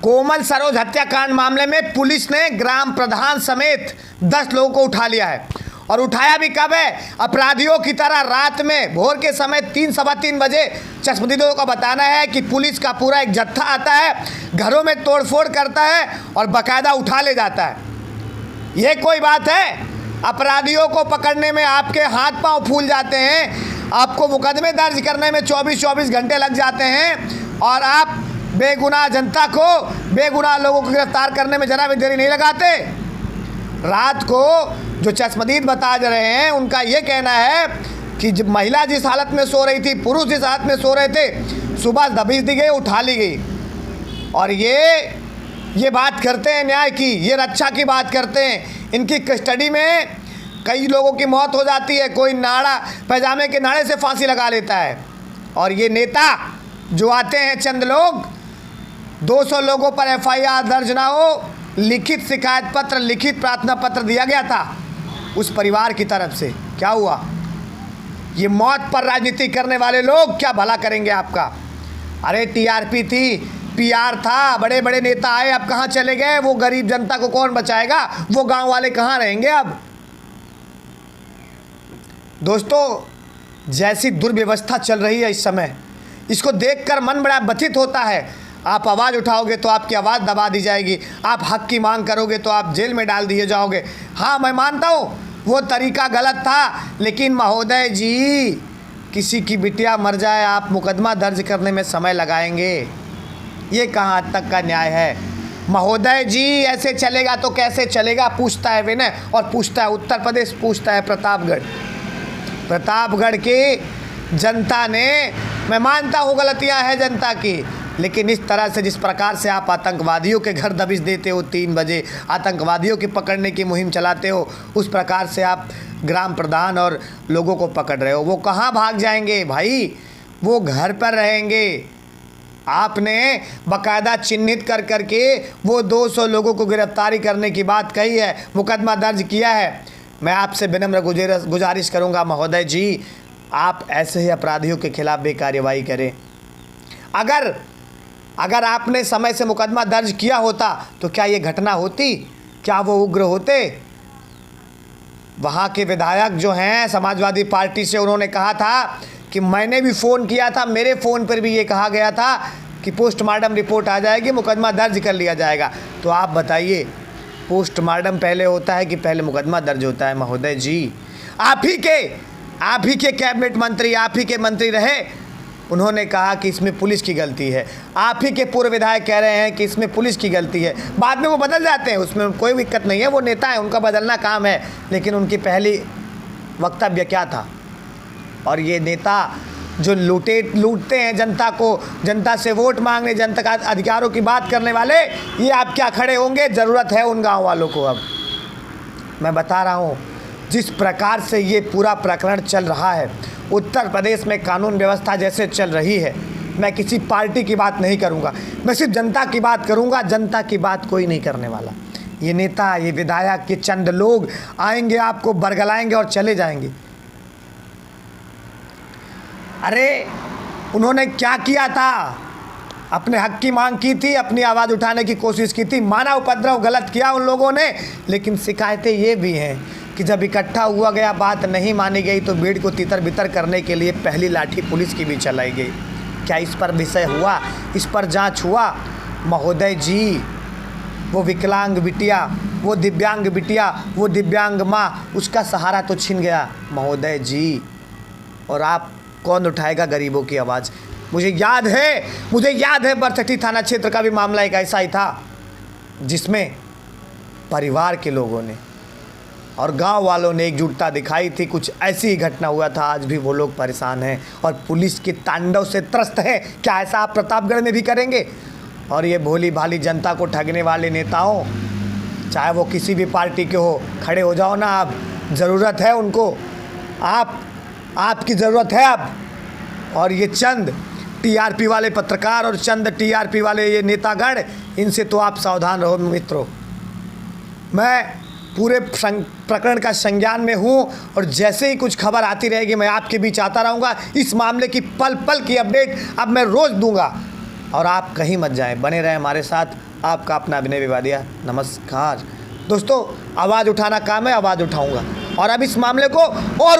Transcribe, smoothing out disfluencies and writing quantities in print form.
कोमल सरोज हत्याकांड मामले में पुलिस ने ग्राम प्रधान समेत 10 लोगों को उठा लिया है। और उठाया भी कब है? अपराधियों की तरह रात में भोर के समय 3-3:15 बजे चश्मदीदों का बताना है कि पुलिस का पूरा एक जत्था आता है, घरों में तोड़फोड़ करता है और बाकायदा उठा ले जाता है। ये कोई बात है? अपराधियों को पकड़ने में आपके हाथ पांव फूल जाते हैं, आपको मुकदमे दर्ज करने में 24-24 घंटे लग जाते हैं और आप बेगुनाह जनता को, बेगुनाह लोगों को गिरफ्तार करने में जरा भी देरी नहीं लगाते। रात को जो चश्मदीद बता रहे हैं उनका ये कहना है कि जब महिला जिस हालत में सो रही थी, पुरुष जिस हालत में सो रहे थे, सुबह दबिश दी गई, उठा ली गई। और ये बात करते हैं न्याय की, ये रक्षा की बात करते हैं। इनकी कस्टडी में कई लोगों की मौत हो जाती है, कोई नाड़ा पैजामे के नाड़े से फांसी लगा लेता है। और ये नेता जो आते हैं चंद लोग, 200 लोगों पर FIR दर्ज ना हो, लिखित शिकायत पत्र, लिखित प्रार्थना पत्र दिया गया था उस परिवार की तरफ से। क्या हुआ? ये मौत पर राजनीति करने वाले लोग क्या भला करेंगे आपका? अरे TRP थी, PR था, बड़े बड़े नेता आए, अब कहाँ चले गए? वो गरीब जनता को कौन बचाएगा? वो गांव वाले कहाँ रहेंगे अब? दोस्तों, जैसी दुर्व्यवस्था चल रही है इस समय, इसको देखकर मन बड़ा व्यथित होता है। आप आवाज़ उठाओगे तो आपकी आवाज़ दबा दी जाएगी, आप हक की मांग करोगे तो आप जेल में डाल दिए जाओगे। हाँ, मैं मानता हूँ वो तरीका गलत था, लेकिन महोदय जी, किसी की बिटिया मर जाए आप मुकदमा दर्ज करने में समय लगाएंगे? ये कहाँ तक का न्याय है महोदय जी? ऐसे चलेगा तो कैसे चलेगा? पूछता है विनय और पूछता है उत्तर प्रदेश, पूछता है प्रतापगढ़। प्रतापगढ़ की जनता ने, मैं मानता हूँ गलतियाँ हैं जनता की, लेकिन इस तरह से जिस प्रकार से आप आतंकवादियों के घर दबिश देते हो, 3 बजे आतंकवादियों की पकड़ने की मुहिम चलाते हो, उस प्रकार से आप ग्राम प्रधान और लोगों को पकड़ रहे हो। वो कहाँ भाग जाएंगे भाई? वो घर पर रहेंगे। आपने बाकायदा चिन्हित कर करके वो 200 लोगों को गिरफ्तारी करने की बात कही है, मुकदमा दर्ज किया है। मैं आपसे विनम्र गुजारिश करूंगा महोदय जी, आप ऐसे ही अपराधियों के खिलाफ बेकार्यवाही करें। अगर आपने समय से मुकदमा दर्ज किया होता तो क्या ये घटना होती? क्या वो उग्र होते? वहाँ के विधायक जो हैं समाजवादी पार्टी से, उन्होंने कहा था कि मैंने भी फ़ोन किया था, मेरे फ़ोन पर भी ये कहा गया था कि पोस्टमार्टम रिपोर्ट आ जाएगी, मुकदमा दर्ज कर लिया जाएगा। तो आप बताइए, पोस्टमार्टम पहले होता है कि पहले मुकदमा दर्ज होता है? महोदय जी, आप ही के कैबिनेट मंत्री, आप ही के मंत्री रहे, उन्होंने कहा कि इसमें पुलिस की गलती है। आप ही के पूर्व विधायक कह रहे हैं कि इसमें पुलिस की गलती है। बाद में वो बदल जाते हैं, उसमें कोई दिक्कत नहीं है, वो नेता है, उनका बदलना काम है। लेकिन उनकी पहली वक्तव्य क्या था? और ये नेता जो लूटते हैं जनता को, जनता से वोट मांगने, जनता का अधिकारों की बात करने वाले, ये आप क्या खड़े होंगे? ज़रूरत है उन गाँव वालों को। अब मैं बता रहा हूँ, जिस प्रकार से ये पूरा प्रकरण चल रहा है, उत्तर प्रदेश में कानून व्यवस्था जैसे चल रही है, मैं किसी पार्टी की बात नहीं करूंगा, मैं सिर्फ जनता की बात करूंगा। जनता की बात कोई नहीं करने वाला। ये नेता, ये विधायक, ये चंद लोग आएंगे, आपको बरगलाएंगे और चले जाएंगे। अरे उन्होंने क्या किया था? अपने हक की मांग की थी, अपनी आवाज़ उठाने की कोशिश की थी, मानव उपद्रव गलत किया उन लोगों ने। लेकिन शिकायतें ये भी हैं कि जब इकट्ठा हुआ गया, बात नहीं मानी गई, तो भीड़ को तितर बितर करने के लिए पहली लाठी पुलिस की भी चलाई गई। क्या इस पर विषय हुआ? इस पर जांच हुआ? महोदय जी, वो विकलांग बिटिया, वो दिव्यांग बिटिया, वो दिव्यांग माँ, उसका सहारा तो छिन गया महोदय जी। और आप, कौन उठाएगा गरीबों की आवाज़? मुझे याद है बरसठी थाना क्षेत्र का भी मामला एक ऐसा ही था, जिसमें परिवार के लोगों ने और गांव वालों ने एकजुटता दिखाई थी। कुछ ऐसी ही घटना हुआ था। आज भी वो लोग परेशान हैं और पुलिस के तांडव से त्रस्त हैं। क्या ऐसा आप प्रतापगढ़ में भी करेंगे? और ये भोली भाली जनता को ठगने वाले नेताओं, चाहे वो किसी भी पार्टी के हो, खड़े हो जाओ ना आप, ज़रूरत है उनको, आपकी ज़रूरत है अब। और ये चंद TRP वाले पत्रकार और चंद TRP वाले ये नेतागण, इनसे तो आप सावधान रहो मित्रों। मैं पूरे प्रकरण का संज्ञान में हूँ और जैसे ही कुछ खबर आती रहेगी मैं आपके बीच आता रहूँगा। इस मामले की पल पल की अपडेट अब मैं रोज़ दूंगा और आप कहीं मत जाएं, बने रहें हमारे साथ। आपका अपना अभिनय विवादिया, नमस्कार। दोस्तों, आवाज़ उठाना काम है, आवाज़ उठाऊंगा और अब इस मामले को और